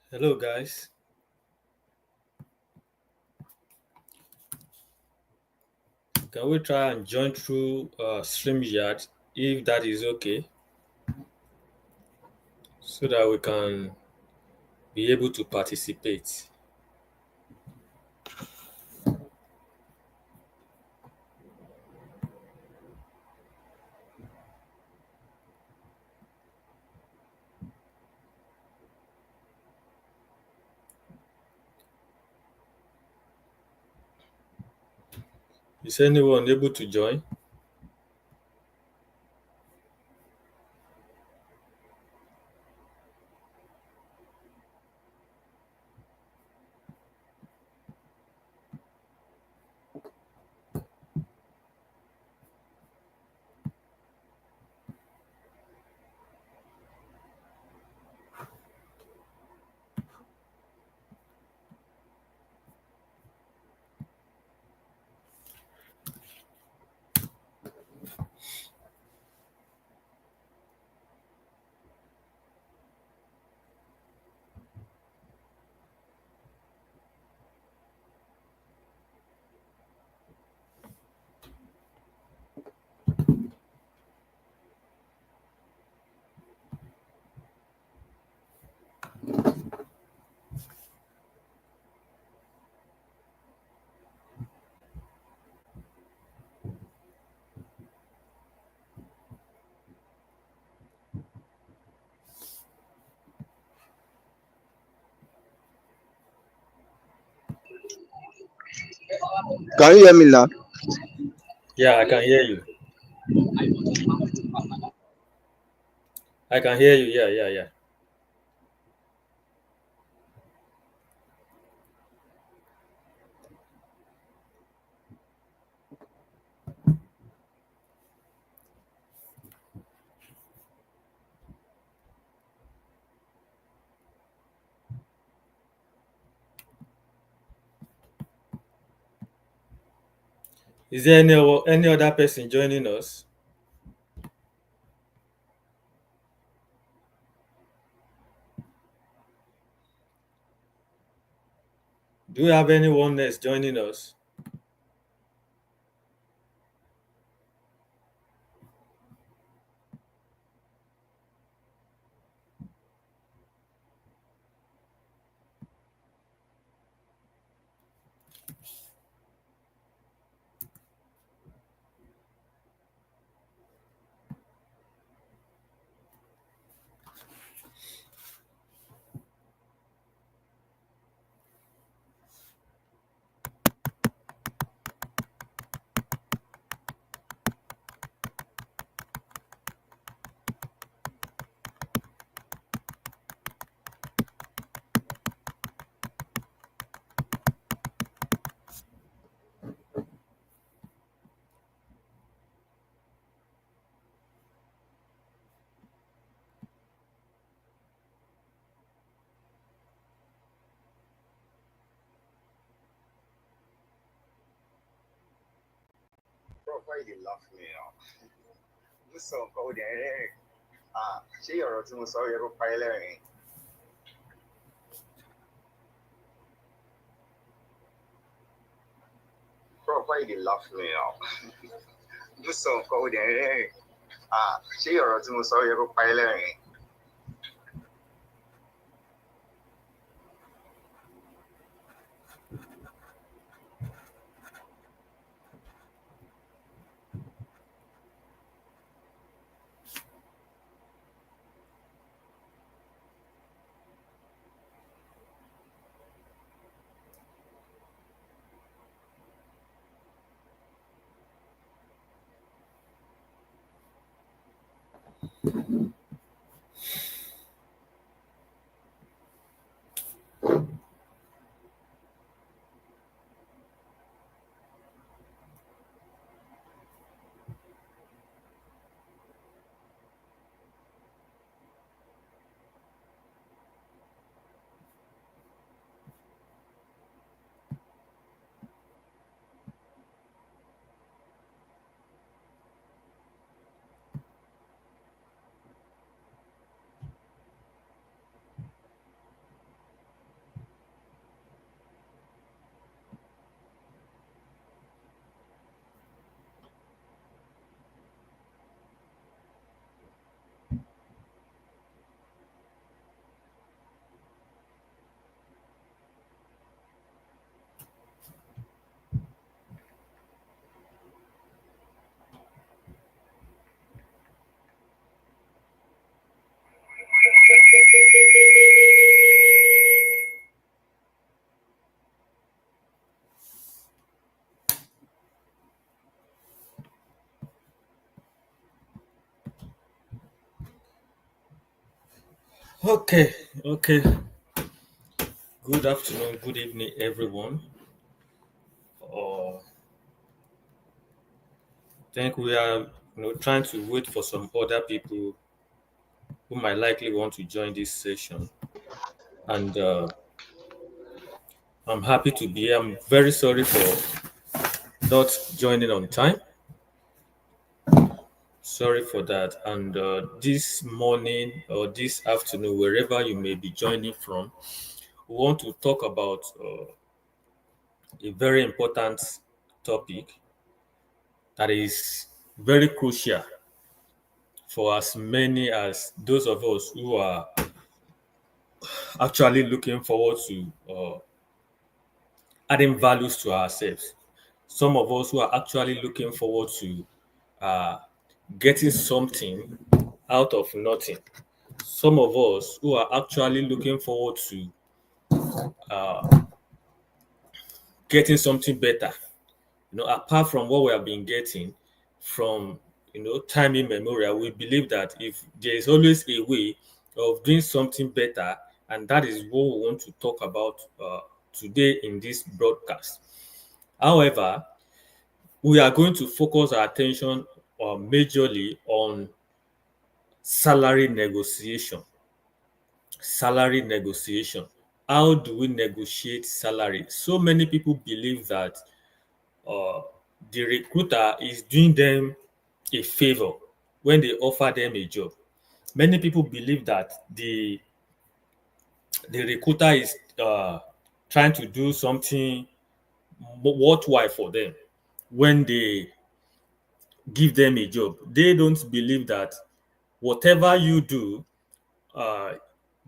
Hello, guys. Can we try and join through StreamYard if that is okay, so that we can be able to participate? Is anyone able to join? Can you hear me now? Yeah, I can hear you. I can hear you. Yeah, yeah, yeah. Is there any other person joining us? Do we have anyone else joining us? Prof, why you dey laugh me now? This song kọ́ ó dẹ̀ rẹ́rìn. Ṣé ọ̀rọ̀ tí mo sọ yẹ kó parí lẹ́rìn? Prof, why you dey laugh me now? This song kọ́ ó dẹ̀ rẹ́rìn. Ṣé ọ̀rọ̀ tí mo sọ yẹ kó parí lẹ́rìn? Okay, okay. Good afternoon, good evening, everyone. I think we are, trying to wait for some other people who might likely want to join this session. And I'm happy to be here. I'm very sorry for not joining on time. Sorry for that. And this morning or this afternoon, wherever you may be joining from, we want to talk about a very important topic that is very crucial for as many as those of us who are actually looking forward to adding values to ourselves. Some of us who are actually looking forward to uh, getting something out of nothing. Some of us who are actually looking forward to getting something better. Apart from what we have been getting from time immemorial, we believe that if there is always a way of doing something better, and that is what we want to talk about today in this broadcast. However, we are going to focus our attention majorly on salary negotiation. Salary negotiation. How do we negotiate salary? So many people believe that uh, the recruiter is doing them a favor when they offer them a job. Many people believe that the recruiter is trying to do something worthwhile for them when they give them a job. They don't believe that whatever you do, uh,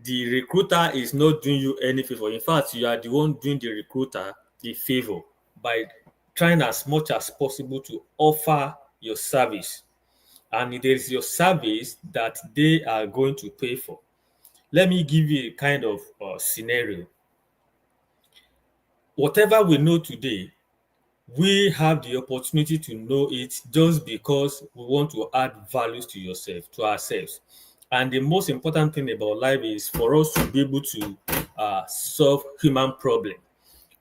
the recruiter is not doing you any favor. In fact, you are the one doing the recruiter a favor by trying as much as possible to offer your service. And it is your service that they are going to pay for. Let me give you a kind of scenario. Whatever we know today, we have the opportunity to know it just because we want to add values to yourself, to ourselves. And the most important thing about life is for us to be able to solve human problem,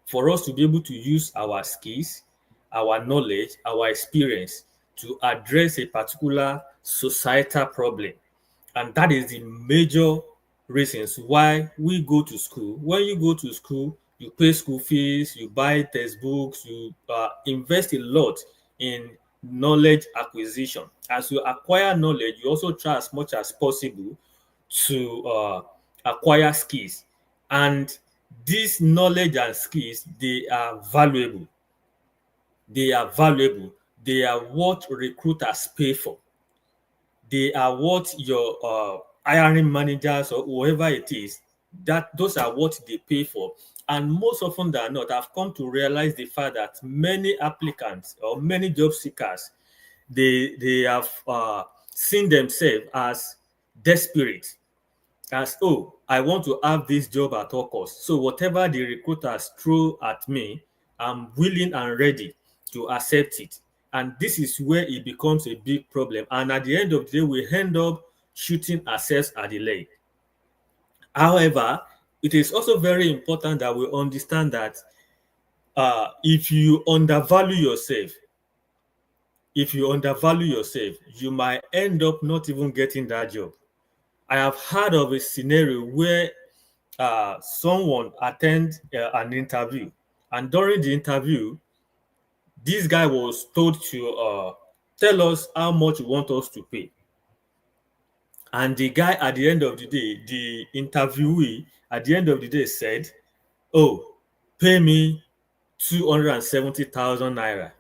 for us to be able to use our skills, our knowledge, our experience to address a particular societal problem. And that is the major reasons why we go to school. When you go to school, you pay school fees, you buy textbooks, you invest a lot in knowledge acquisition. As you acquire knowledge, you also try as much as possible to acquire skills. And these knowledge and skills, they are valuable. They are valuable. They are what recruiters pay for. They are what your hiring managers or whoever it is, that those are what they pay for. And most often than not, I've come to realize the fact that many applicants or many job seekers, they have seen themselves as desperate, as, oh, I want to have this job at all costs. So whatever the recruiters throw at me, I'm willing and ready to accept it. And this is where it becomes a big problem. And at the end of the day, we end up shooting ourselves at the leg. However, it is also very important that we understand that if you undervalue yourself, you might end up not even getting that job. I have heard of a scenario where someone attend an interview, and during the interview, this guy was told to tell us how much you want us to pay. And the guy at the end of the day, the interviewee at the end of the day said, "Oh, pay me 270,000 naira."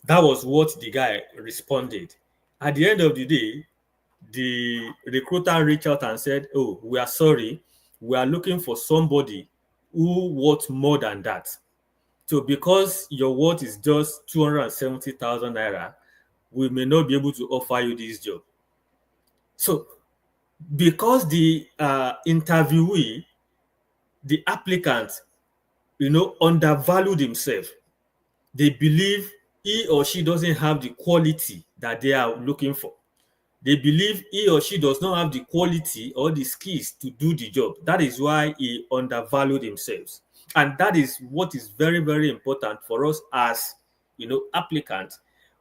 That was what the guy responded. At the end of the day, the recruiter reached out and said, "Oh, we are sorry. We are looking for somebody who worth more than that. So because your worth is just 270,000 naira, we may not be able to offer you this job." So because the interviewee, the applicant, undervalued himself, they believe he or she doesn't have the quality that they are looking for. They believe he or she does not have the quality or the skills to do the job. That is why he undervalued himself. And that is what is very, very important for us as applicants.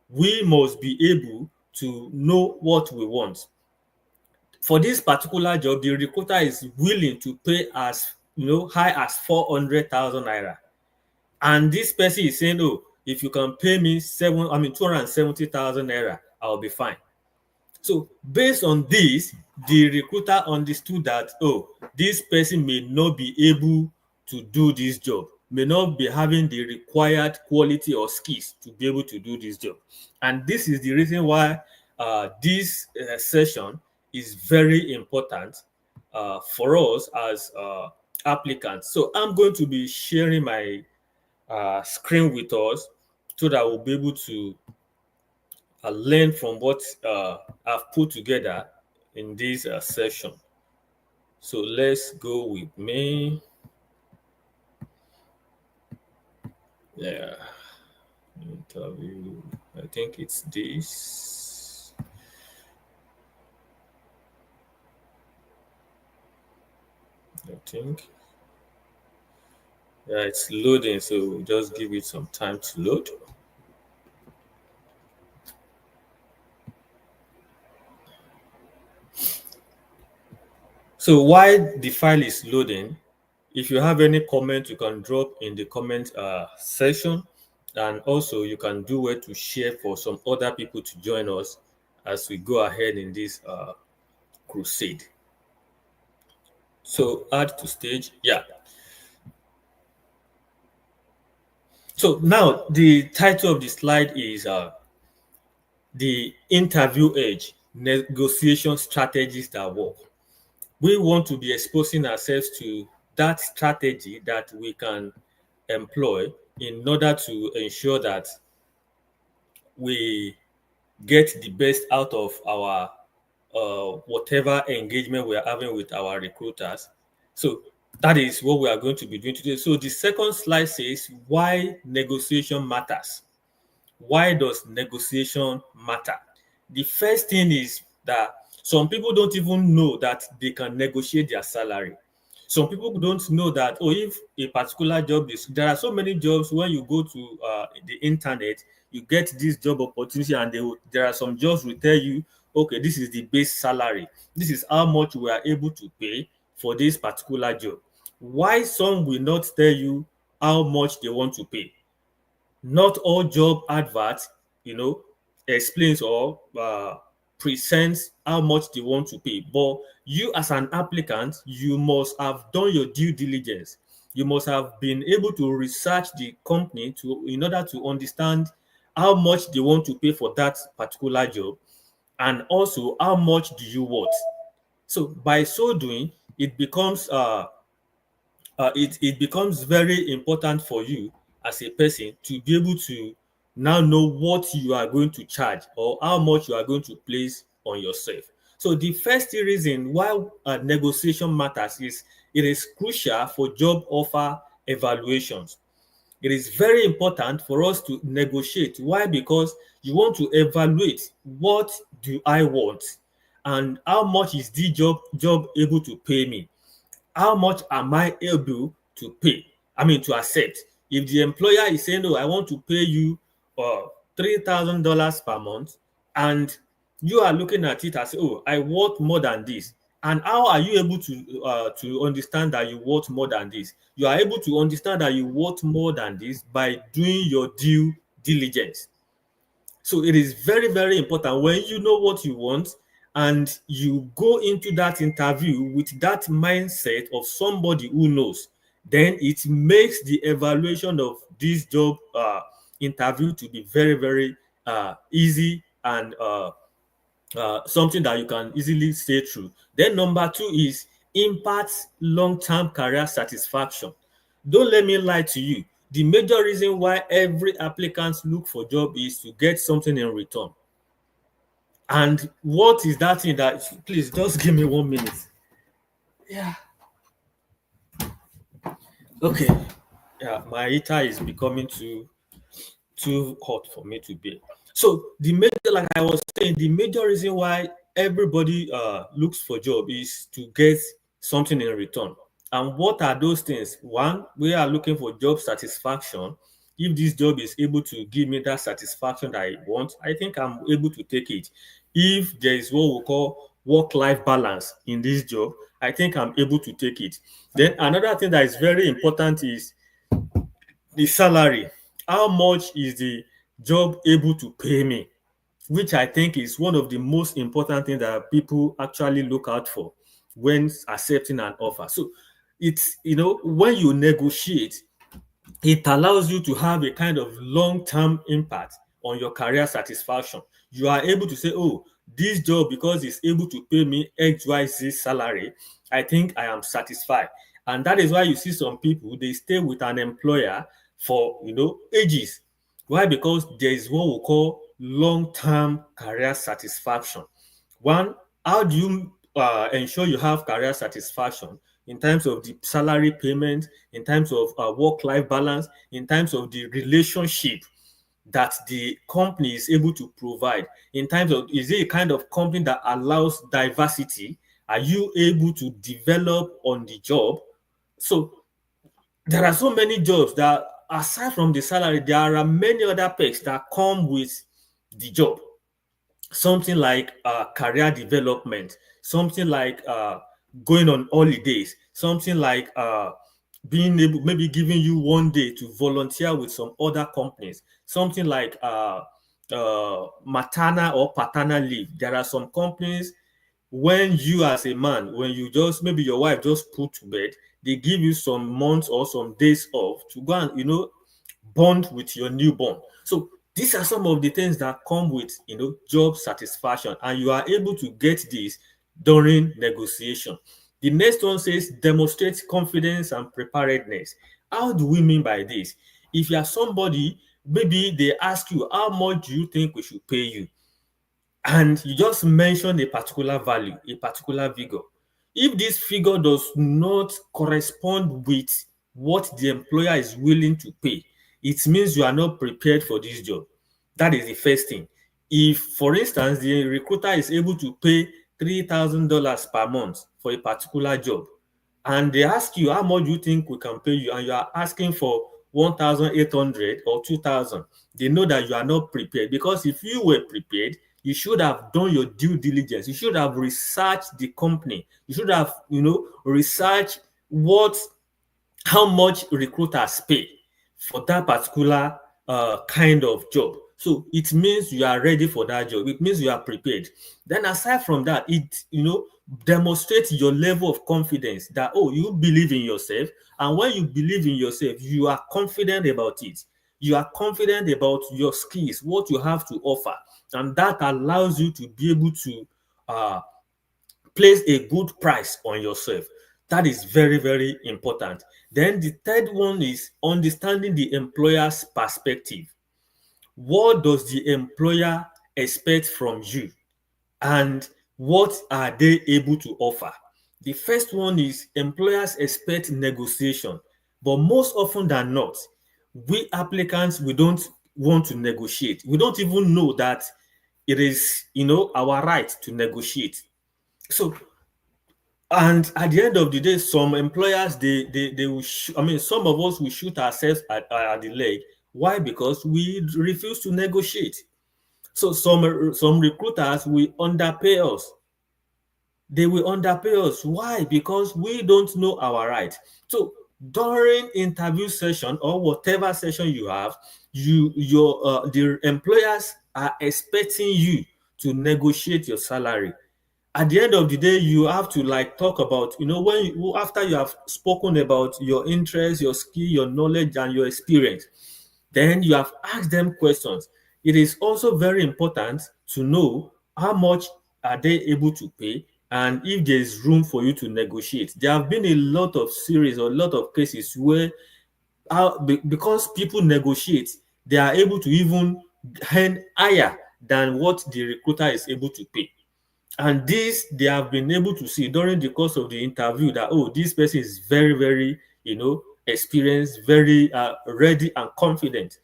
We must be able to know what we want. For this particular job, the recruiter is willing to pay as high as 400,000 naira. And this person is saying, oh, if you can pay me 270,000 naira, I'll be fine. So based on this, the recruiter understood that, oh, this person may not be able to do this job, may not be having the required quality or skills to be able to do this job. And this is the reason why this session is very important for us as applicants. So I'm going to be sharing my screen with us so that we'll be able to learn from what I've put together in this session. So let's go with me. Yeah, interview. I think it's this. I think. Yeah, it's loading, so just give it some time to load. So while the file is loading, if you have any comment, you can drop in the comment section, and also you can do it to share for some other people to join us as we go ahead in this crusade. So add to stage, yeah. So now the title of the slide is the interview edge, negotiation strategies that work. We want to be exposing ourselves to that strategy that we can employ in order to ensure that we get the best out of our whatever engagement we are having with our recruiters. So that is what we are going to be doing today. So the second slide says why negotiation matters. Why does negotiation matter? The first thing is that some people don't even know that they can negotiate their salary. Some people don't know that, oh, if a particular job is, there are so many jobs when you go to the internet, you get this job opportunity, and there are some jobs will tell you, okay, this is the base salary. This is how much we are able to pay for this particular job. Why some will not tell you how much they want to pay? Not all job adverts, explains or presents how much they want to pay. But you as an applicant, you must have done your due diligence. You must have been able to research the company in order to understand how much they want to pay for that particular job, and also how much do you want. So by so doing, it becomes it becomes very important for you as a person to be able to now know what you are going to charge or how much you are going to place on yourself. So the first reason why negotiation matters is it is crucial for job offer evaluations. It is very important for us to negotiate. Why? Because you want to evaluate what do I want and how much is the job able to pay me. How much am I able to pay? To accept. If the employer is saying, "No, I want to pay you $3,000 per month," and you are looking at it as, "Oh, I want more than this," and how are you able to understand that you want more than this? You are able to understand that you want more than this by doing your due diligence. So it is very, very important when you know what you want and you go into that interview with that mindset of somebody who knows, then it makes the evaluation of this job interview to be very, very easy and something that you can easily stay through. Then number two is impacts long-term career satisfaction. Don't let me lie to you. The major reason why every applicant look for job is to get something in return. And what is that thing that, please just give me 1 minute. Yeah. Okay. Yeah, my heater is becoming too hot for me to bear. So the major, like I was saying, the major reason why everybody looks for job is to get something in return. And what are those things? One, we are looking for job satisfaction. If this job is able to give me that satisfaction that I want, I think I'm able to take it. If there is what we call work-life balance in this job, I think I'm able to take it. Then another thing that is very important is the salary. How much is the job able to pay me? Which I think is one of the most important things that people actually look out for when accepting an offer. So it's, when you negotiate, it allows you to have a kind of long-term impact on your career satisfaction. You are able to say, oh, this job, because it's able to pay me XYZ salary, I think I am satisfied. And that is why you see some people, they stay with an employer for, ages. Why? Because there is what we call long-term career satisfaction. One, how do you ensure you have career satisfaction in terms of the salary payment, in terms of work-life balance, in terms of the relationship that the company is able to provide, in terms of, is it a kind of company that allows diversity? Are you able to develop on the job? So there are so many jobs that, aside from the salary, there are many other perks that come with the job. Something like career development, something like going on holidays, something like being able, maybe giving you one day to volunteer with some other companies, something like maternal or paternal leave. There are some companies, when you as a man, when you just, maybe your wife just put to bed, they give you some months or some days off to go and, bond with your newborn. So these are some of the things that come with, job satisfaction, and you are able to get this during negotiation. The next one says demonstrate confidence and preparedness. How do we mean by this? If you are somebody, maybe they ask you, how much do you think we should pay you? And you just mention a particular value, a particular figure. If this figure does not correspond with what the employer is willing to pay, it means you are not prepared for this job. That is the first thing. If, for instance, the recruiter is able to pay $3,000 per month for a particular job, and they ask you, how much do you think we can pay you, and you are asking for 1,800 or 2,000, they know that you are not prepared. Because if you were prepared, you should have done your due diligence. You should have researched the company. You should have, researched how much recruiters pay for that particular kind of job. So it means you are ready for that job. It means you are prepared. Then aside from that, it, demonstrates your level of confidence that, oh, you believe in yourself. And when you believe in yourself, you are confident about it. You are confident about your skills, what you have to offer. And that allows you to be able to place a good price on yourself. That is very, very important. Then the third one is understanding the employer's perspective. What does the employer expect from you? And what are they able to offer? The first one is employers expect negotiation, but most often than not, we applicants, we don't want to negotiate. We don't even know that it is, our right to negotiate. So, and at the end of the day, some employers, they will, some of us will shoot ourselves at the leg. Why? Because we refuse to negotiate. So some recruiters will underpay us. They will underpay us. Why? Because we don't know our right. So during interview session or whatever session you have, the employers are expecting you to negotiate your salary. At the end of the day, you have to talk about, after you have spoken about your interests, your skill, your knowledge, and your experience, then you have asked them questions. It is also very important to know how much are they able to pay and if there is room for you to negotiate. There have been a lot of series or a lot of cases where because people negotiate, they are able to even earn higher than what the recruiter is able to pay. And this, they have been able to see during the course of the interview that, oh, this person is very, very, experienced, very ready and confident,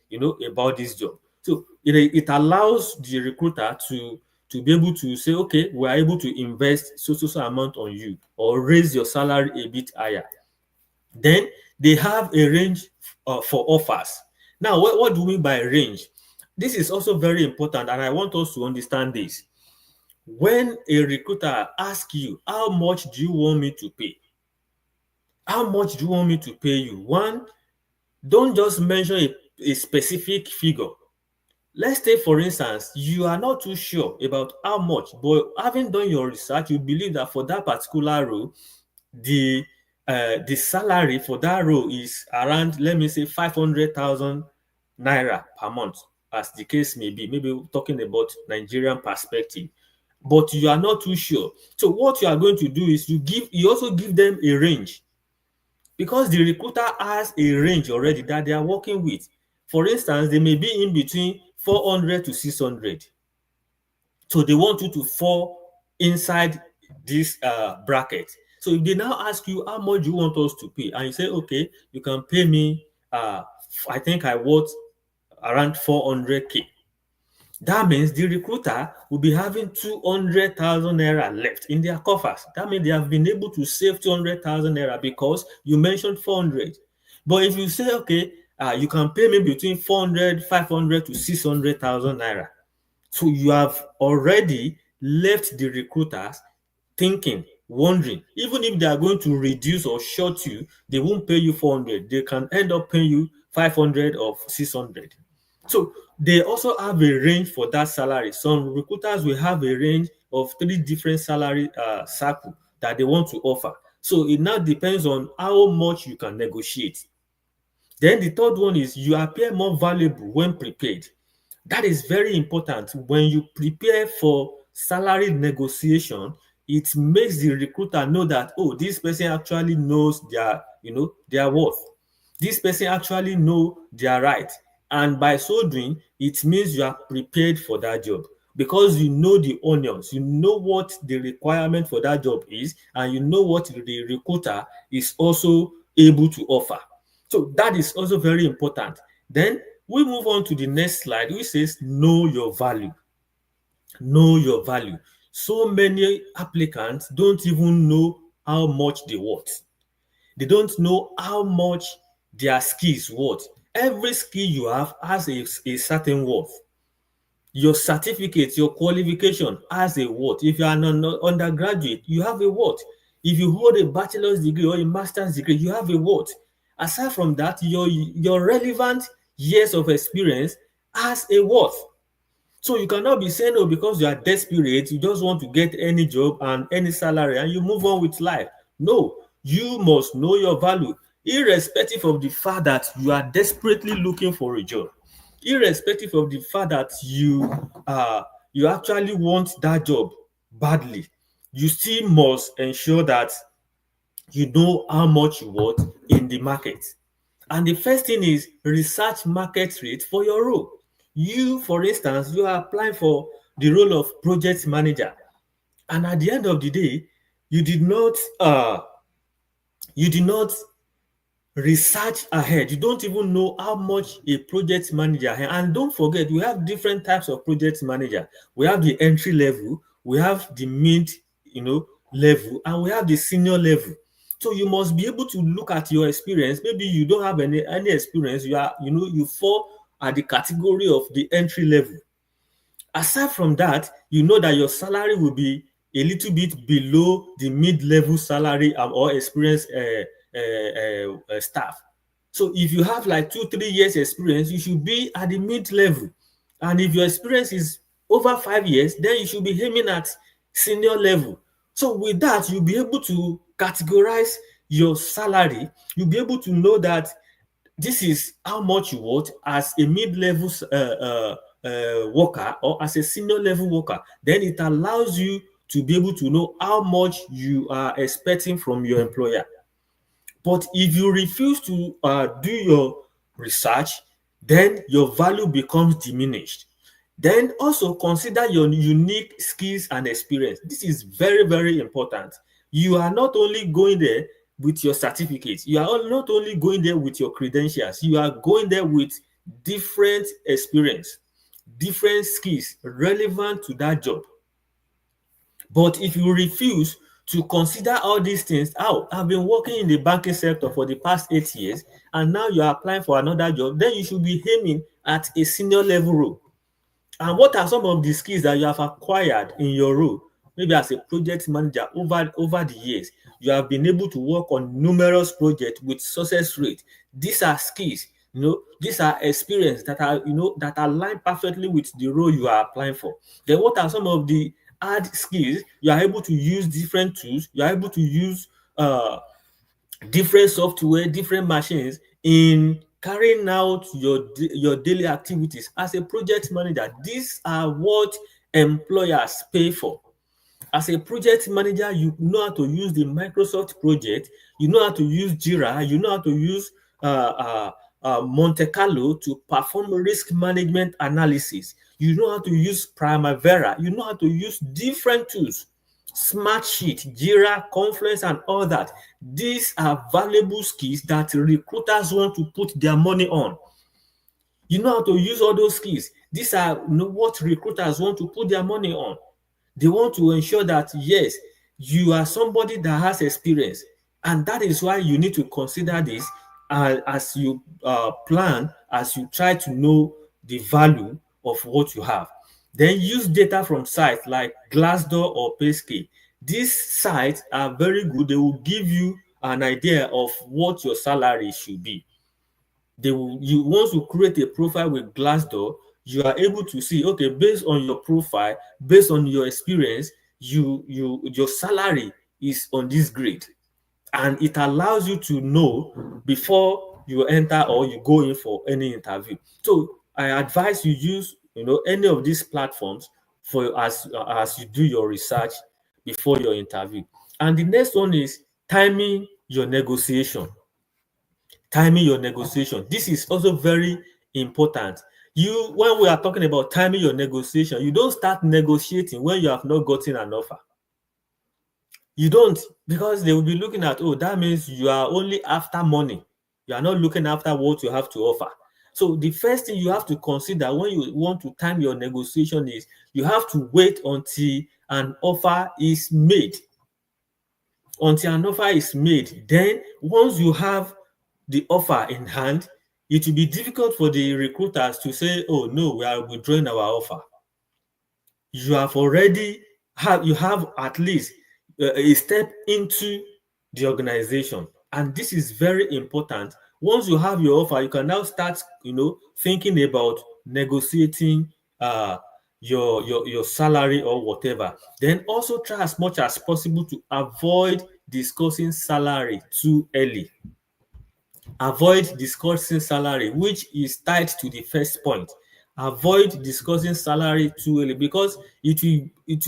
about this job. So it allows the recruiter to to be able to say, okay, we are able to invest so amount on you or raise your salary a bit higher. Then they have a range for offers. Now, what do we mean by range? This is also very important, and I want us to understand this. When a recruiter asks you, how much do you want me to pay? How much do you want me to pay you? One, don't just mention a specific figure. Let's say, for instance, you are not too sure about how much, but having done your research, you believe that for that particular role, the salary for that role is around, let me say, 500,000 naira per month, as the case may be. Maybe we're talking about Nigerian perspective, but you are not too sure. So what you are going to do is you also give them a range, because the recruiter has a range already that they are working with. For instance, they may be in between 400 to 600. So they want you to fall inside this bracket. So if they now ask you, how much do you want us to pay? And you say, okay, you can pay me, I think I want around 400K. That means the recruiter will be having 200,000 naira left in their coffers. That means they have been able to save 200,000 naira because you mentioned 400. But if you say, okay, you can pay me between 400, 500 to 600,000 naira. So you have already left the recruiters thinking, wondering, even if they are going to reduce or short you, they won't pay you 400. They can end up paying you 500 or 600. So they also have a range for that salary. Some recruiters will have a range of 3 different salary circle that they want to offer. So it now depends on how much you can negotiate. Then the third one is you appear more valuable when prepared. That is very important. When you prepare for salary negotiation, it makes the recruiter know that, oh, this person actually knows their worth. This person actually know their right. And by so doing, it means you are prepared for that job, because you know the onions, you know what the requirement for that job is, and you know what the recruiter is also able to offer. So that is also very important. Then we move on to the next slide, which says know your value. Know your value. So many applicants don't even know how much they worth. They don't know how much their skills worth. Every skill you have has a certain worth. Your certificate, your qualification has a worth. If you are an undergraduate, you have a worth. If you hold a bachelor's degree or a master's degree, you have a worth. Aside from that, your relevant years of experience has a worth. So you cannot be saying, oh, because you are desperate, you just want to get any job and any salary and you move on with life. No, you must know your value, irrespective of the fact that you are desperately looking for a job, irrespective of the fact that you actually want that job badly. You still must ensure that you know how much you want in the market. And the first thing is research market rate for your role. You, for instance, you are applying for the role of project manager, and at the end of the day, you did not research ahead. You don't even know how much a project manager. And don't forget, we have different types of project manager. We have the entry level, we have the mid, level, and we have the senior level. So you must be able to look at your experience. Maybe you don't have any experience. You fall at the category of the entry level. Aside from that, you know that your salary will be a little bit below the mid-level salary or experienced staff. So if you have like 2-3 years experience, you should be at the mid-level. And if your experience is over 5 years, then you should be aiming at senior level. So with that, you'll be able to categorize your salary. You'll be able to know that this is how much you want as a mid-level worker or as a senior level worker. Then it allows you to be able to know how much you are expecting from your employer. But if you refuse to do your research, then your value becomes diminished. Then also consider your unique skills and experience. This is very, very important. You are not only going there with your certificates, you are not only going there with your credentials, you are going there with different experience, different skills relevant to that job. But if you refuse to consider all these things, oh, I've been working in the banking sector for the past 8 years, and now you are applying for another job, then you should be aiming at a senior level role. And what are some of the skills that you have acquired in your role? Maybe as a project manager over the years, you have been able to work on numerous projects with success rate. These are skills, these are experience that are, that align perfectly with the role you are applying for. Then what are some of the hard skills? You are able to use different tools. You are able to use different software, different machines in carrying out your daily activities as a project manager. These are what employers pay for. As a project manager, you know how to use the Microsoft project, you know how to use Jira, you know how to use Monte Carlo to perform risk management analysis. You know how to use Primavera, you know how to use different tools, Smartsheet, Jira, Confluence, and all that. These are valuable skills that recruiters want to put their money on. You know how to use all those skills. These are what recruiters want to put their money on. They want to ensure that, yes, you are somebody that has experience. And that is why you need to consider this as you plan, as you try to know the value of what you have. Then use data from sites like Glassdoor or Payscale. These sites are very good. They will give you an idea of what your salary should be. Once you create a profile with Glassdoor, you are able to see, okay, based on your profile, based on your experience, your salary is on this grade, and it allows you to know before you enter or you go in for any interview. So I advise you use any of these platforms for as you do your research before your interview. And the next one is timing your negotiation. Timing your negotiation. This is also very important. When we are talking about timing your negotiation, you don't start negotiating when you have not gotten an offer. You don't, because they will be looking at, oh, that means you are only after money. You are not looking after what you have to offer. So the first thing you have to consider when you want to time your negotiation is you have to wait until an offer is made. Until an offer is made, then once you have the offer in hand, it will be difficult for the recruiters to say, oh no, we are withdrawing our offer. You have at least a step into the organization, and this is very important. Once you have your offer, you can now start thinking about negotiating your salary or whatever. Then also try as much as possible to avoid discussing salary too early. Avoid discussing salary, which is tied to the first point. Avoid discussing salary too early, because it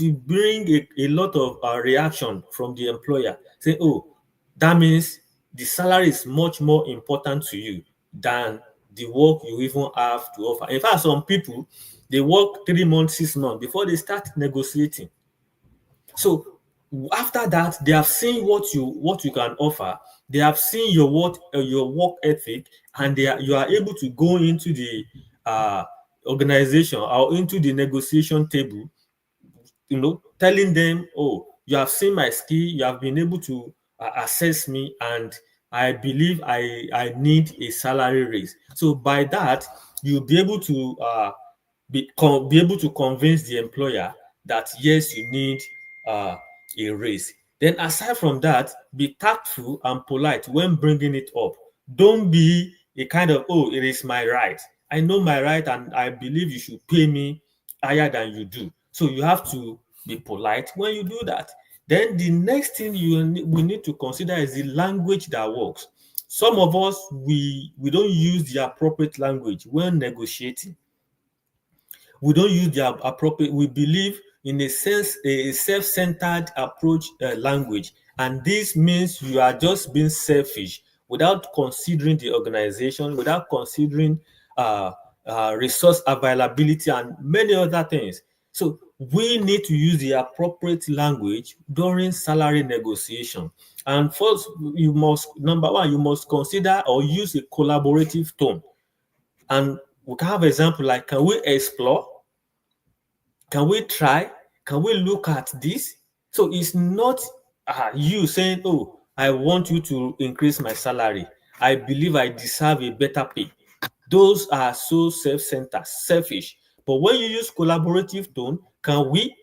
will bring a lot of reaction from the employer. Say, oh, that means the salary is much more important to you than the work you even have to offer. In fact, some people, they work 3 months, 6 months before they start negotiating. So after that, they have seen what you can offer. They have seen your work ethic, and you are able to go into the organization or into the negotiation table, telling them, oh, you have seen my skill, you have been able to assess me, and I believe I need a salary raise. So by that, you'll be able to be able to convince the employer that yes, you need a raise. Then aside from that, be tactful and polite when bringing it up. Don't be a kind of, oh, it is my right. I know my right, and I believe you should pay me higher than you do. So you have to be polite when you do that. Then the next thing we need to consider is the language that works. Some of us, we don't use the appropriate language when negotiating. We don't use the appropriate. We believe in a self-centered approach language, and this means you are just being selfish without considering the organization, without considering resource availability and many other things. So we need to use the appropriate language during salary negotiation. And first, number one, you must consider or use a collaborative tone. And we can have example like, can we explore? Can we try? Can we look at this? So it's not you saying, oh, I want you to increase my salary. I believe I deserve a better pay. Those are so self-centered, selfish. But when you use collaborative tone, can we?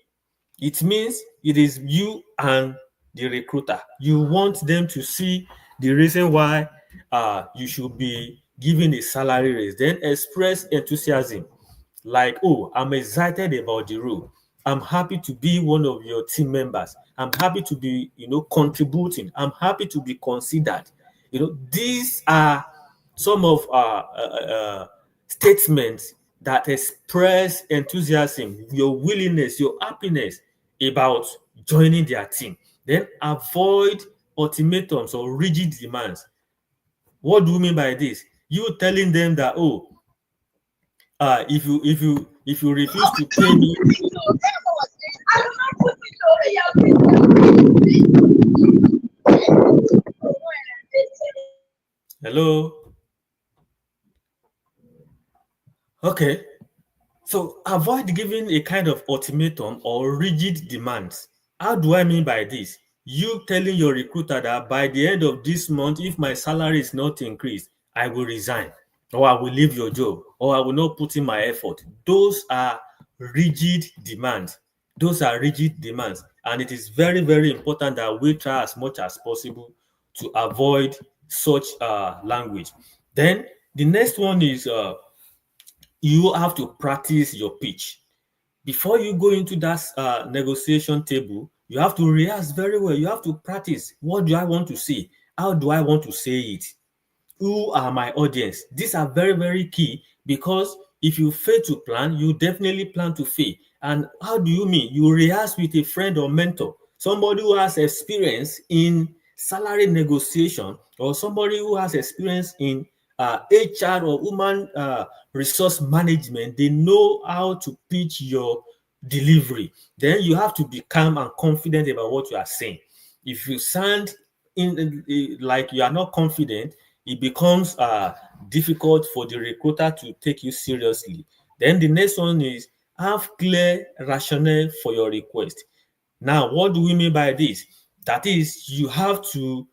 It means it is you and the recruiter. You want them to see the reason why you should be given a salary raise. Then express enthusiasm like, oh, I'm excited about the role. I'm happy to be one of your team members. I'm happy to be, contributing. I'm happy to be considered. These are some of statements that express enthusiasm, your willingness, your happiness about joining their team. Then avoid ultimatums or rigid demands. What do you mean by this? You telling them that, oh, if you refuse to pay me. Hello. Okay. So avoid giving a kind of ultimatum or rigid demands. How do I mean by this? You telling your recruiter that by the end of this month, if my salary is not increased, I will resign, or I will leave your job, or I will not put in my effort. Those are rigid demands. Those are rigid demands. And it is very, very important that we try as much as possible to avoid such language. Then the next one is you have to practice your pitch. Before you go into that negotiation table, you have to rehearse very well. You have to practice. What do I want to say? How do I want to say it? Who are my audience? These are very, very key because if you fail to plan, you definitely plan to fail. And how do you mean? You rehearse with a friend or mentor, somebody who has experience in salary negotiation, or somebody who has experience in HR or human resource management. They know how to pitch your delivery. Then you have to be calm and confident about what you are saying. If you sound like you are not confident, it becomes difficult for the recruiter to take you seriously. Then the next one is have clear rationale for your request. Now, what do we mean by this? That is, you have to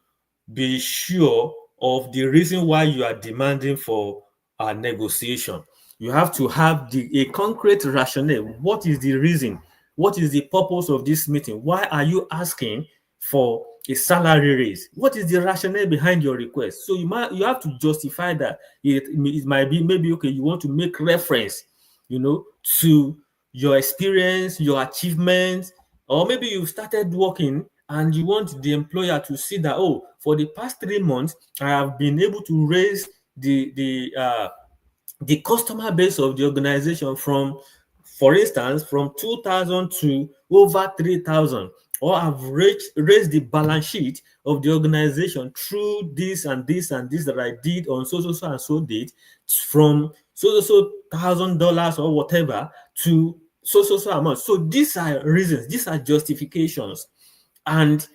be sure of the reason why you are demanding for a negotiation. You have to have a concrete rationale. What is the reason? What is the purpose of this meeting? Why are you asking for a salary raise? What is the rationale behind your request? So you have to justify that. It might be maybe okay, you want to make reference, to your experience, your achievements, or maybe you started working and you want the employer to see that, oh, for the past 3 months, I have been able to raise the customer base of the organization from, for instance, from 2,000 to over 3,000, or I've raised the balance sheet of the organization through this and this and this that I did on so and so date, from so $1,000 or whatever to so amount. So these are reasons, these are justifications, and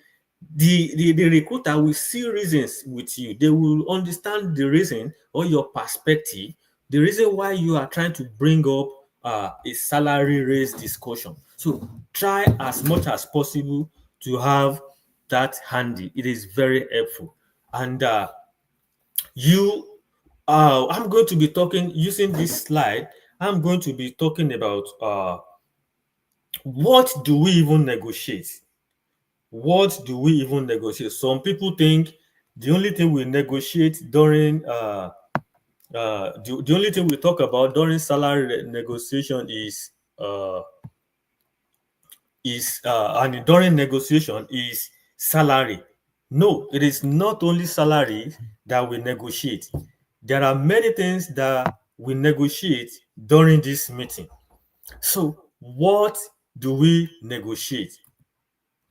the recruiter will see reasons with you. They will understand the reason or your perspective, the reason why you are trying to bring up a salary raise discussion. So try as much as possible to have that handy. It is very helpful. And I'm going to be talking using this slide. I'm going to be talking about what do we even negotiate? What do we even negotiate? Some people think the only thing we negotiate during the only thing we talk about during salary negotiation and during negotiation is salary. No, it is not only salary that we negotiate. There are many things that we negotiate during this meeting. So what do we negotiate?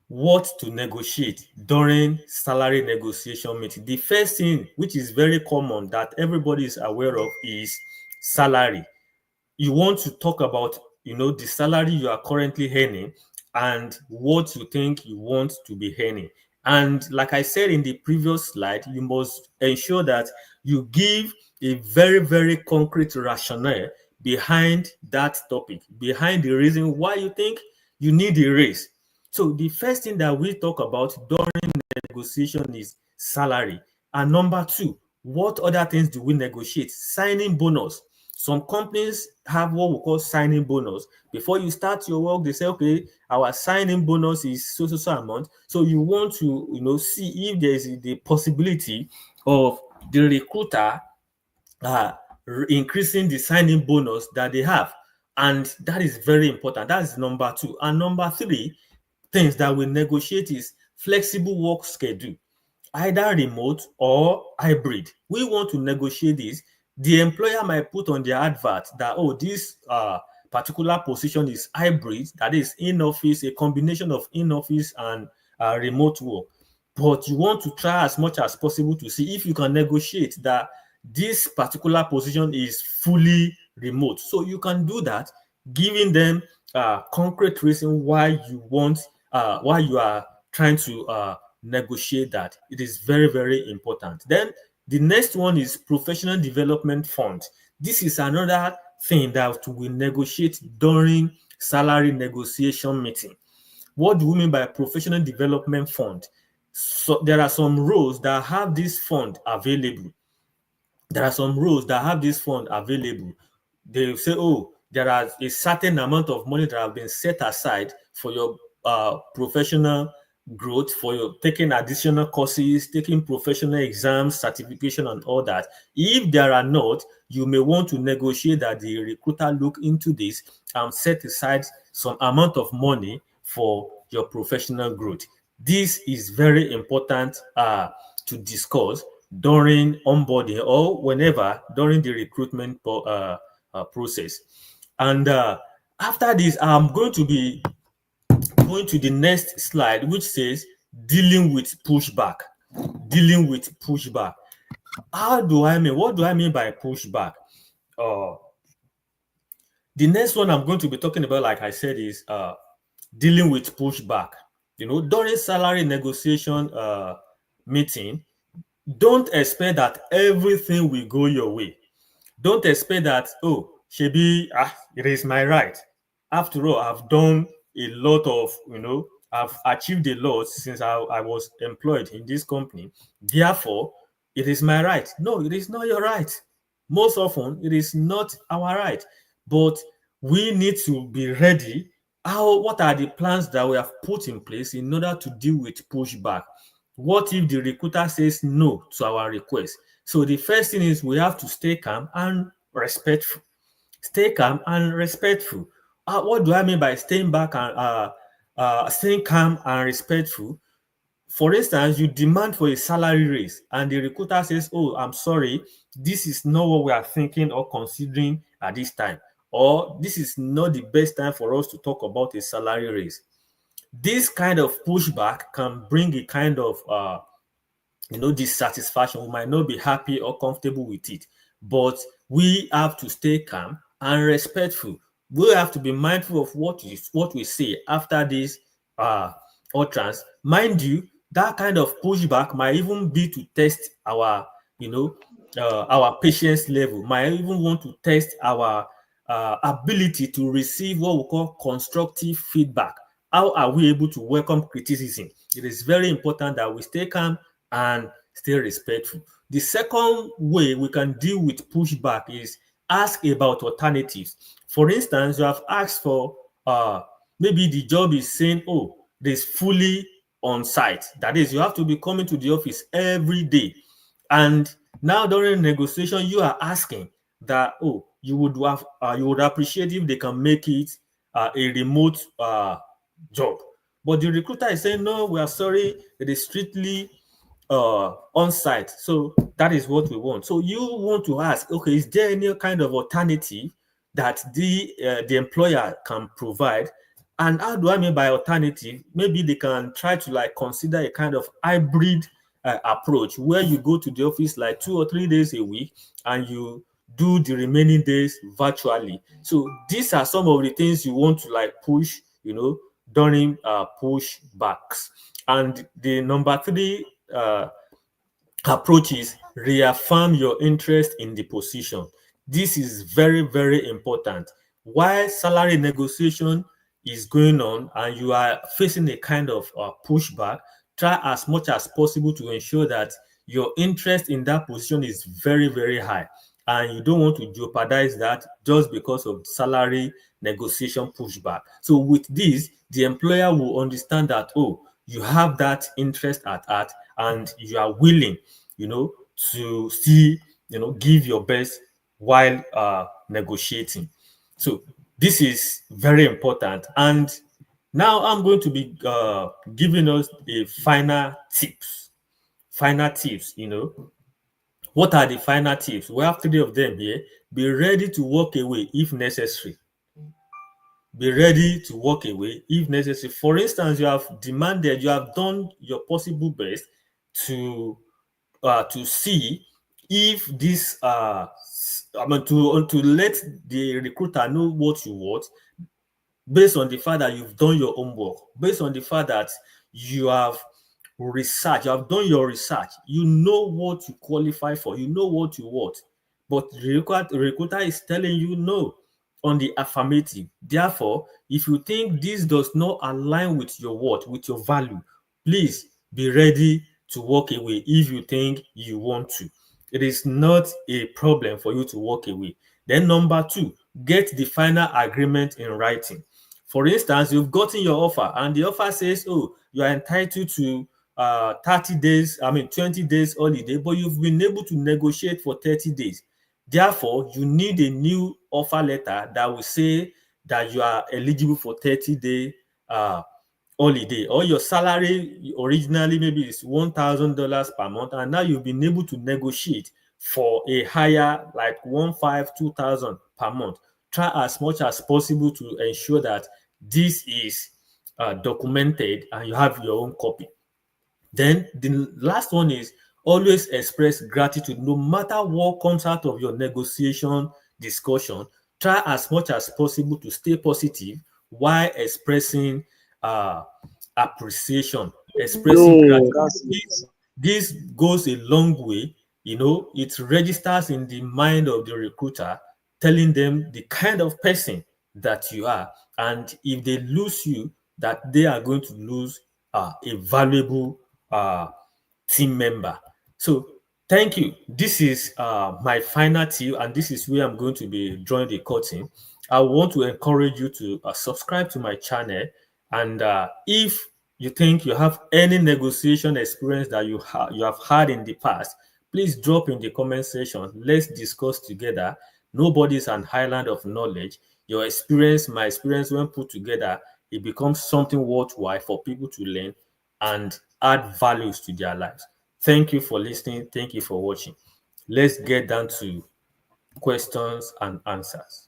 What to negotiate during salary negotiation meeting? The first thing, which is very common that everybody is aware of, is salary. You want to talk about, the salary you are currently earning and what you think you want to be earning. And like I said in the previous slide, you must ensure that you give a very, very concrete rationale behind that topic, behind the reason why you think you need a raise. So the first thing that we talk about during negotiation is salary. And number two, what other things do we negotiate? Signing bonus. Some companies have what we call signing bonus. Before you start your work, they say, okay, our signing bonus is so amount. So you want to, see if there is the possibility of the recruiter uh, increasing the signing bonus that they have. And that is very important. That is number two. And number three, things that we negotiate is flexible work schedule, either remote or hybrid. We want to negotiate this. The employer might put on their advert that, oh, this particular position is hybrid, that is in office, a combination of in office and remote work. But you want to try as much as possible to see if you can negotiate that this particular position is fully remote. So you can do that, giving them concrete reason why you want, why you are trying to negotiate that. It is very, very important. Then the next one is professional development fund. This is another thing that we negotiate during salary negotiation meeting. What do we mean by professional development fund? So there are some roles that have this fund available. There are some roles that have this fund available. They say, oh, there are a certain amount of money that have been set aside for your professional growth, for your taking additional courses, taking professional exams, certification, and all that. If there are not, you may want to negotiate that the recruiter look into this and set aside some amount of money for your professional growth. This is very important to discuss during onboarding or whenever during the recruitment process. And after this, I'm going to be going to the next slide, which says dealing with pushback. Dealing with pushback. What do I mean by pushback? The next one I'm going to be talking about, like I said, is dealing with pushback. During salary negotiation meeting, don't expect that everything will go your way. Don't expect that, oh, Shebi, it is my right. After all, I've done a lot of, I've achieved a lot since I was employed in this company. Therefore, it is my right. No, it is not your right. Most often, it is not our right. But we need to be ready. What are the plans that we have put in place in order to deal with pushback? What if the recruiter says no to our request? So the first thing is we have to stay calm and respectful. Stay calm and respectful. What do I mean by staying back and staying calm and respectful? For instance, you demand for a salary raise and the recruiter says, oh, I'm sorry, this is not what we are thinking or considering at this time. Or this is not the best time for us to talk about a salary raise. This kind of pushback can bring a kind of dissatisfaction. We might not be happy or comfortable with it, but we have to stay calm and respectful. We have to be mindful of what we say after this utterance. Mind you, that kind of pushback might even be to test our our patience level, might even want to test our ability to receive what we call constructive feedback. How are we able to welcome criticism? It is very important that we stay calm and stay respectful. The second way we can deal with pushback is ask about alternatives. For instance, you have asked for maybe the job is saying, oh, there's fully on site. That is, you have to be coming to the office every day. And now during negotiation, you are asking that, oh, you would appreciate if they can make it a remote job. But the recruiter is saying, no, we are sorry, it is strictly on site. So that is what we want. So you want to ask, okay, is there any kind of alternative that the employer can provide? And how do I mean by alternative? Maybe they can try to consider a kind of hybrid approach where you go to the office 2 or 3 days a week and you do the remaining days virtually. So these are some of the things you want to push, during pushbacks. And the number 3 approach is reaffirm your interest in the position. This is very, very important. While salary negotiation is going on and you are facing a kind of pushback, try as much as possible to ensure that your interest in that position is very, very high. And you don't want to jeopardize that just because of salary negotiation pushback. So with this, the employer will understand that, oh, you have that interest at heart and you are willing, to see, give your best while negotiating. So this is very important. And now I'm going to be giving us a final tips. Final tips, What are the final tips? We have 3 of them here. Be ready to walk away if necessary. Be ready to walk away if necessary. For instance, you have done your possible best to see if this to let the recruiter know what you want, based on the fact that you've done your homework, based on the fact that you have done your research, you know what you qualify for, you know what you want, but the recruiter is telling you no on the affirmative. Therefore, if you think this does not align with your with your value, please be ready to walk away if you think you want to. It is not a problem for you to walk away. Then number 2, get the final agreement in writing. For instance, you've gotten your offer and the offer says, oh, you are entitled to 20 days holiday, but you've been able to negotiate for 30 days. Therefore, you need a new offer letter that will say that you are eligible for 30-day holiday, or your salary originally maybe is $1,000 per month, and now you've been able to negotiate for a higher, like 2,000 per month. Try as much as possible to ensure that this is documented and you have your own copy. Then the last one is always express gratitude. No matter what comes out of your negotiation discussion, try as much as possible to stay positive while expressing appreciation, expressing gratitude. This goes a long way. It registers in the mind of the recruiter, telling them the kind of person that you are. And if they lose you, that they are going to lose a valuable team member. So thank you. This is my final tip, and this is where I'm going to be drawing the curtain. I want to encourage you to subscribe to my channel, and if you think you have any negotiation experience that you have had in the past, please drop in the comment section. Let's discuss together. Nobody's an island of knowledge. Your experience, my experience, when put together, it becomes something worthwhile for people to learn and add values to their lives. Thank you for listening. Thank you for watching. Let's get down to questions and answers.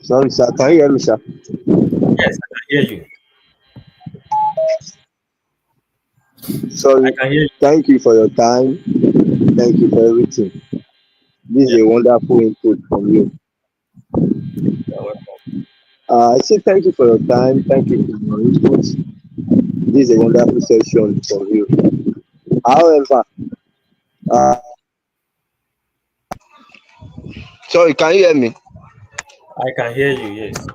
Sorry, sir. Can you hear me, sir? Yes, I can hear you. Sorry. I can hear you. Thank you for your time. Thank you for everything. This is a wonderful input from you. You're welcome. I say thank you for your time. Thank you for your input. This is a wonderful session from you. However, sorry, can you hear me? I can hear you, yes.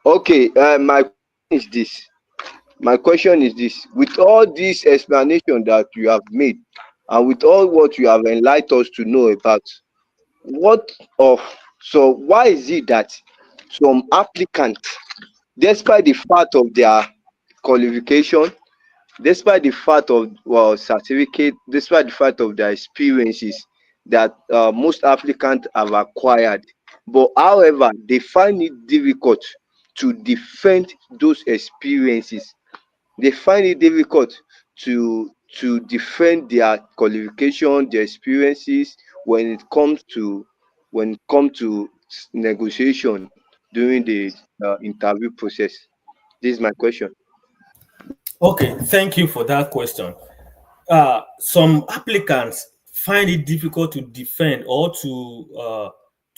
Okay, my question is this: with all this explanation that you have made, and with all what you have enlightened us to know about, why is it that some applicants, despite the fact of their qualification, despite the fact of certificate, despite the fact of their experiences that most applicants have acquired, but however they find it difficult to defend those experiences, they find it difficult to defend their qualification, their experiences when it comes to negotiation during the interview process? This is my question. Okay, thank you for that question. Some applicants find it difficult to defend or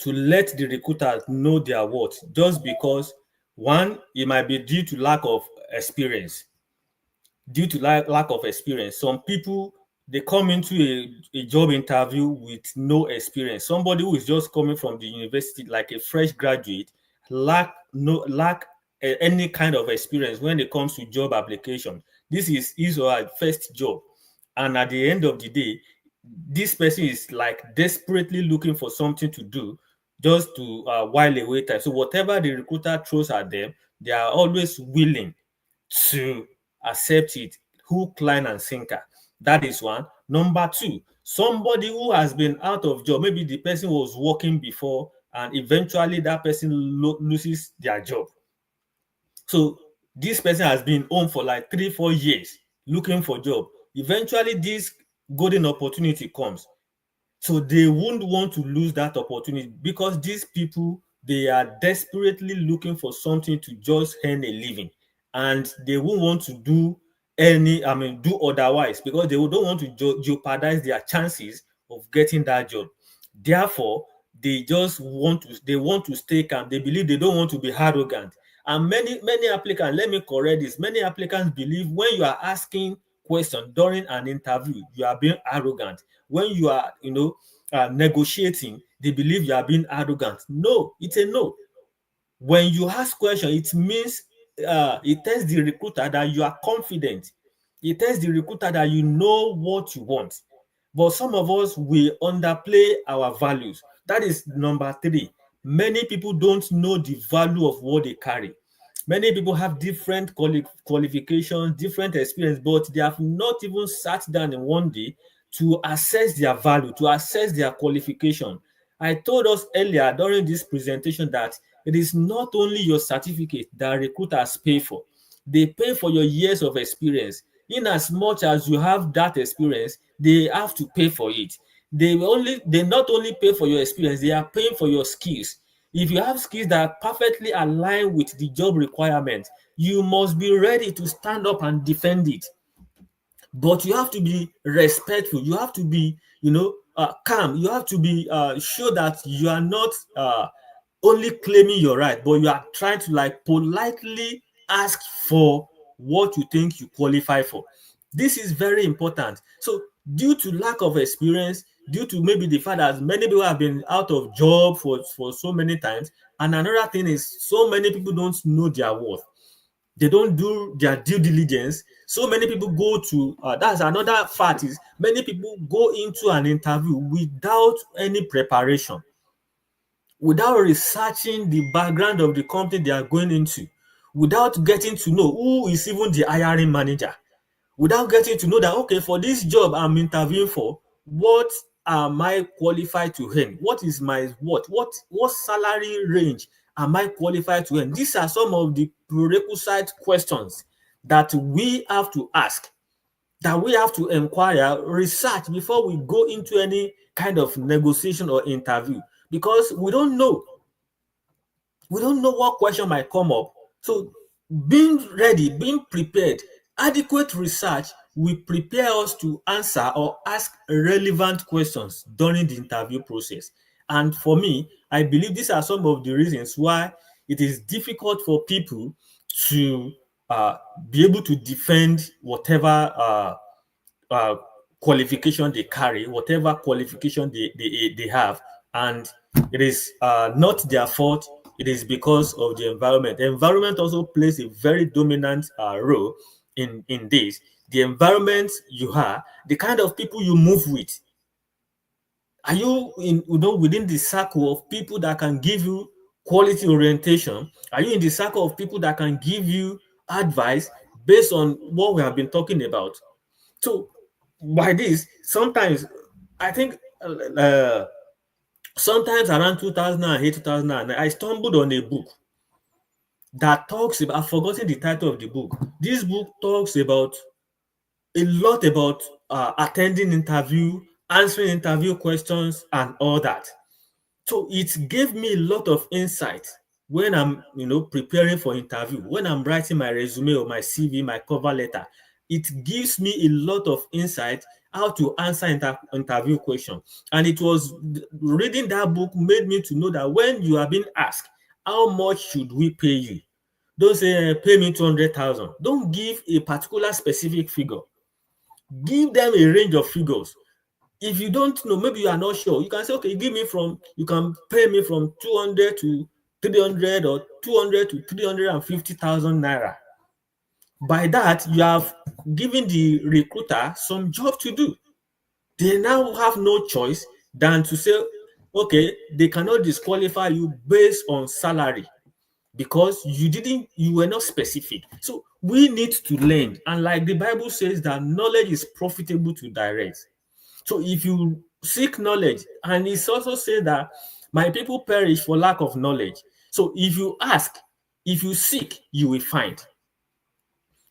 to let the recruiter know their worth, just because one, it might be due to lack of experience. Due to lack of experience, some people, they come into a job interview with no experience. Somebody who is just coming from the university, like a fresh graduate, lack any kind of experience when it comes to job application. This is his or her first job, and at the end of the day, this person is like desperately looking for something to do, just to while away time. So whatever the recruiter throws at them, they are always willing to accept it, hook, line, and sinker. That is one. Number two, somebody who has been out of job, maybe the person was working before and eventually that person loses their job. So this person has been home for like 3-4 years looking for job. Eventually, this golden opportunity comes. So they wouldn't want to lose that opportunity, because these people, they are desperately looking for something to just earn a living, and they won't want to do do otherwise, because they don't want to jeopardize their chances of getting that job. Therefore, they want to stay calm. They believe they don't want to be arrogant. And many applicants, let me correct this, many applicants believe when you are asking questions during an interview, you are being arrogant. When you are, negotiating, they believe you are being arrogant. No, it's a no. When you ask questions, it means it tells the recruiter that you are confident. It tells the recruiter that you know what you want. But some of us, we underplay our values. That is number three. Many people don't know the value of what they carry. Many people have different qualifications, different experience, but they have not even sat down in one day to assess their value, to assess their qualification. I told us earlier during this presentation that it is not only your certificate that recruiters pay for. They pay for your years of experience. In as much as you have that experience, they have to pay for it. They not only pay for your experience, they are paying for your skills. If you have skills that perfectly align with the job requirement, you must be ready to stand up and defend it. But you have to be respectful. You have to be, calm. You have to be sure that you are not only claiming your right, but you are trying to like politely ask for what you think you qualify for. This is very important. So due to lack of experience, due to maybe the fact that many people have been out of job for so many times, and another thing is so many people don't know their worth. They don't do their due diligence. So many people go to that's another fact, is many people go into an interview without any preparation, without researching the background of the company they are going into, without getting to know who is even the hiring manager, without getting to know that, okay, for this job I'm interviewing for, what am I qualified to earn? What is my what salary range am I qualified to earn? These are some of the prerequisite questions that we have to ask, that we have to inquire, research before we go into any kind of negotiation or interview, because we don't know. We don't know what question might come up. So being ready, being prepared, adequate research will prepare us to answer or ask relevant questions during the interview process. And for me, I believe these are some of the reasons why it is difficult for people to be able to defend whatever uh, qualification they carry, whatever qualification they have, and it is not their fault. It is because of the environment. The environment also plays a very dominant role in this. The environment you are, the kind of people you move with. Are you within the circle of people that can give you quality orientation? Are you in the circle of people that can give you advice based on what we have been talking about? So by this, sometimes I think sometimes around 2008, 2009, I stumbled on a book that talks about, I've forgotten the title of the book. This book talks about a lot about attending interview, answering interview questions, and all that. So it gave me a lot of insight when I'm, preparing for interview, when I'm writing my resume or my CV, my cover letter. it gives me a lot of insight how to answer interview questions. And it was reading that book made me to know that when you are being asked, how much should we pay you? Don't say, pay me 200,000. Don't give a particular specific figure. Give them a range of figures. If you don't know, maybe you are not sure, you can say, okay, you can pay me from 200 to 300 or 200 to 350,000 naira. By that, you have given the recruiter some job to do. They now have no choice than to say, okay, they cannot disqualify you based on salary because you were not specific. So we need to learn. And like the Bible says that knowledge is profitable to direct. So if you seek knowledge, and it also says that my people perish for lack of knowledge. So if you ask, if you seek, you will find.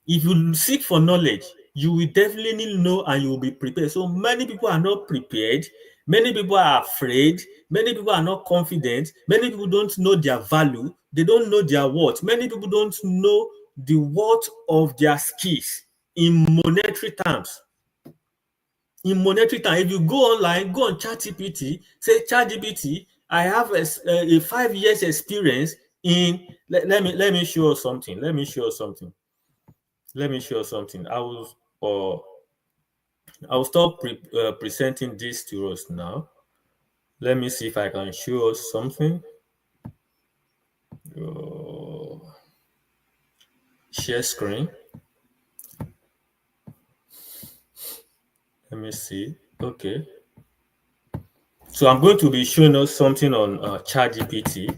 If you seek for knowledge, you will definitely know and you will be prepared. So many people are not prepared. Many people are afraid. Many people are not confident. Many people don't know their value. They don't know their worth. Many people don't know the worth of their skills in monetary terms. In monetary time, if you go online, go on ChatGPT, say ChatGPT, I have a 5 years experience in. Let me show you something. Let me show you something. I will stop presenting this to us now. Let me see if I can show us something. Share screen. Let me see. Okay. So I'm going to be showing us something on ChatGPT.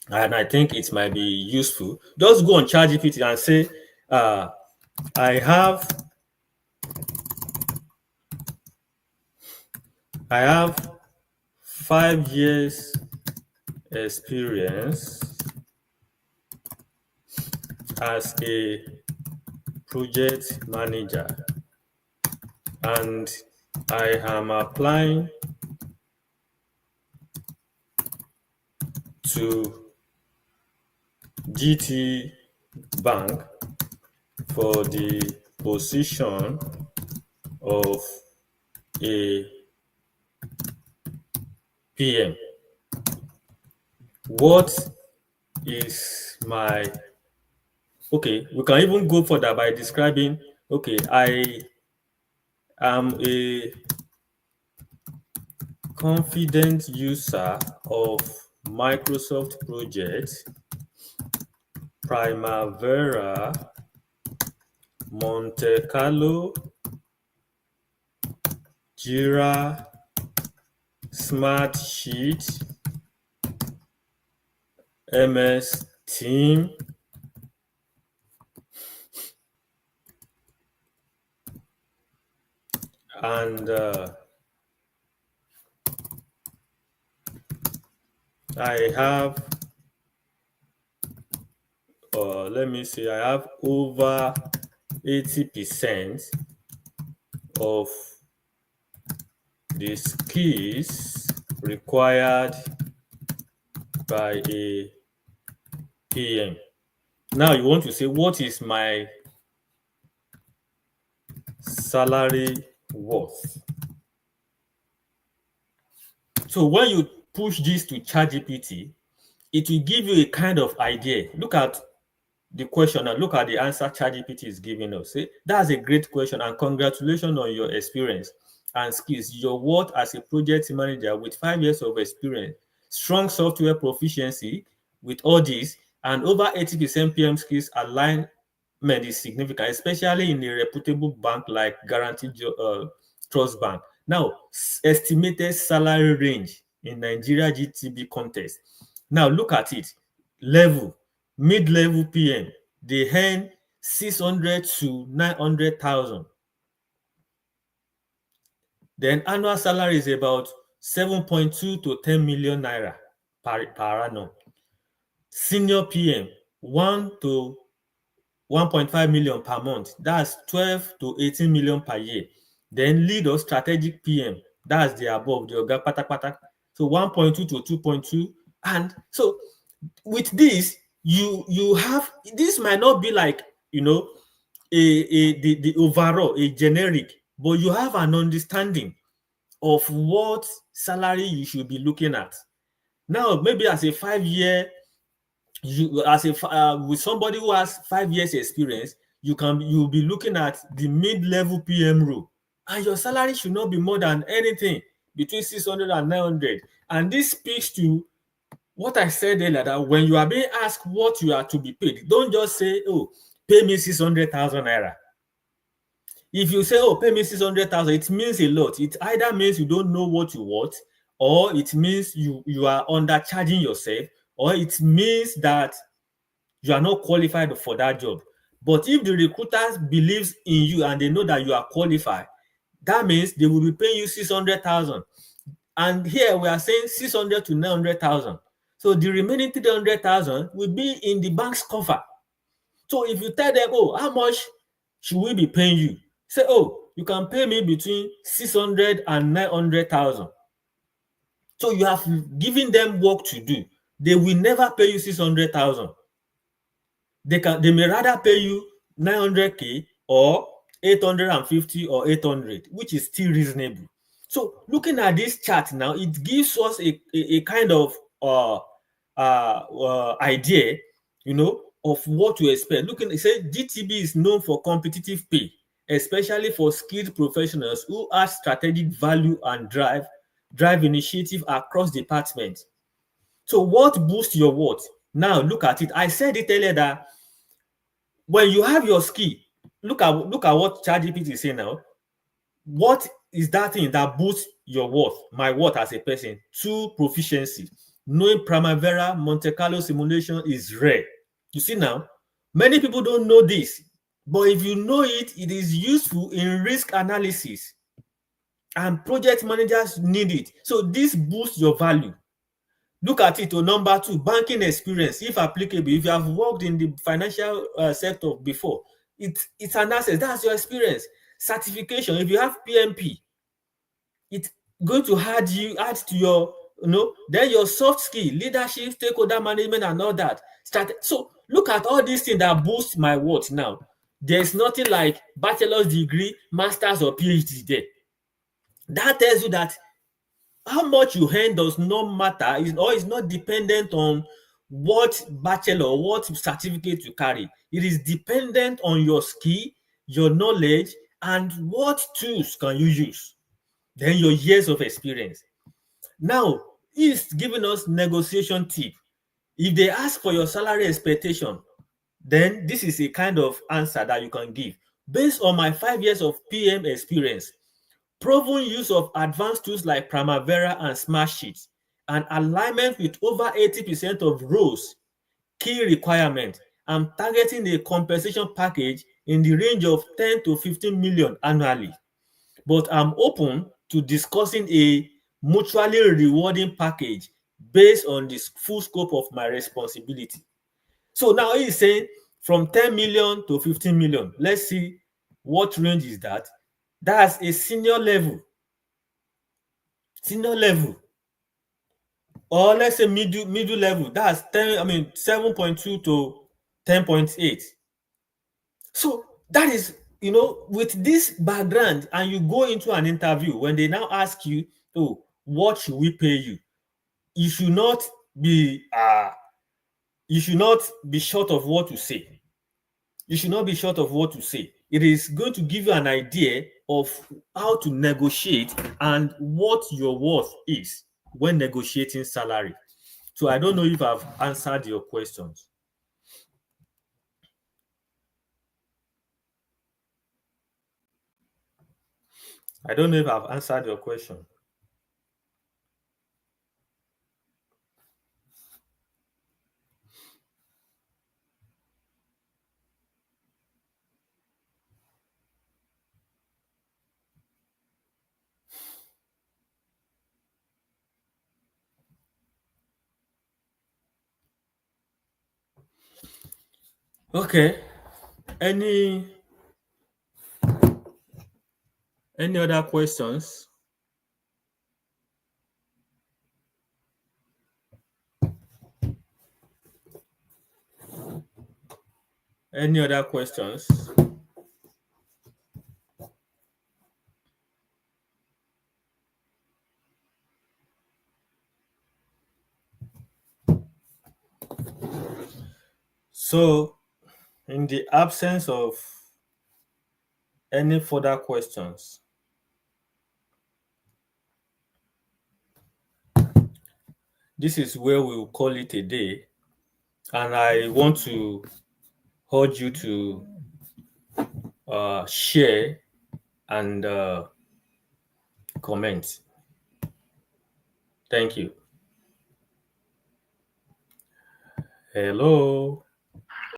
And I think it might be useful. Just go on ChatGPT and say, I have 5 years experience as a project manager, and I am applying to GT Bank for the position of a PM. What is my... Okay, we can even go further by describing, okay, I am a confident user of Microsoft Project, Primavera, Monte Carlo, Jira, Smartsheet, MS Team, and I have, let me see, I have over 80% of the skills required by a PM. Now you want to say, what is my salary worth? So when you push this to ChatGPT, it will give you a kind of idea. Look at the question and look at the answer ChatGPT is giving us. See, that's a great question, and congratulations on your experience and skills. Your worth as a project manager with 5 years of experience, strong software proficiency with all this, and over 80% PM skills alignment is significant, especially in a reputable bank like Guaranteed Trust Bank. Now, estimated salary range in Nigeria GTB contest. Now, look at it. Level, mid-level PM, they earn 600 to 900,000. Then annual salary is about 7.2 to 10 million naira per annum. Senior PM, 1 to 1.5 million per month. That's 12 to 18 million per year. Then lead or strategic PM, that's the above, the Oga Patapata. So 1.2 to 2.2. And so with this, you have, this might not be like you know, the overall, a generic, but you have an understanding of what salary you should be looking at. Now, maybe as a 5 year, with somebody who has 5 years experience, you'll be looking at the mid-level PM role, and your salary should not be more than anything between 600 and 900. And this speaks to what I said earlier, that when you are being asked what you are to be paid, don't just say, oh, pay me 600,000 naira. If you say, oh, pay me 600,000, it means a lot. It either means you don't know what you want, or it means you are undercharging yourself, or it means that you are not qualified for that job. But if the recruiters believes in you and they know that you are qualified, that means they will be paying you 600,000. And here we are saying 600 to 900,000. So the remaining 300,000 will be in the bank's cover. So if you tell them, oh, how much should we be paying you? Say, oh, you can pay me between 600 and 900,000. So you have given them work to do. They will never pay you 600,000. They may rather pay you 900K or 850 or 800, which is still reasonable. So looking at this chart now, it gives us a kind of idea, of what to expect. Looking, it says GTB is known for competitive pay, especially for skilled professionals who add strategic value and drive initiative across departments. So what boosts your what? Now look at it. I said it earlier that when you have your skill, look at what ChatGPT is saying now. What is that thing that boosts your worth, my worth as a person? 2, proficiency. Knowing Primavera Monte Carlo simulation is rare. You see now, many people don't know this, but if you know it, it is useful in risk analysis, and project managers need it. So this boosts your value. Look at it. Number 2, banking experience, if applicable. If you have worked in the financial sector before, it's an asset. That's your experience. Certification, if you have PMP, it's going to add to your, then your soft skill, leadership, stakeholder management, and all that. So look at all these things that boost my worth now. There's nothing like bachelor's degree, master's, or PhD there. That tells you that how much you earn does not matter, or is not dependent on what bachelor or what certificate you carry. It is dependent on your skill, your knowledge, and what tools can you use. Then your years of experience. Now, he's giving us negotiation tip. If they ask for your salary expectation, then this is a kind of answer that you can give. Based on my 5 years of PM experience, proven use of advanced tools like Primavera and Smartsheet, and alignment with over 80% of roles, key requirement, I'm targeting a compensation package in the range of 10 to 15 million annually. But I'm open to discussing a mutually rewarding package based on the full scope of my responsibility. So now he's saying from 10 million to 15 million. Let's see what range is that. That's a senior level. Or let's say middle level. That's 7.2 to 10.8. So that is, with this background, and you go into an interview, when they now ask you, oh, what should we pay you? You should not be short of what to say. You should not be short of what to say. It is going to give you an idea of how to negotiate and what your worth is when negotiating salary. So I don't know if I've answered your questions. I don't know if I've answered your question. Okay. Any other questions? Any other questions? So, in the absence of any further questions, this is where we will call it a day. And I want to urge you to share and comment. Thank you. Hello.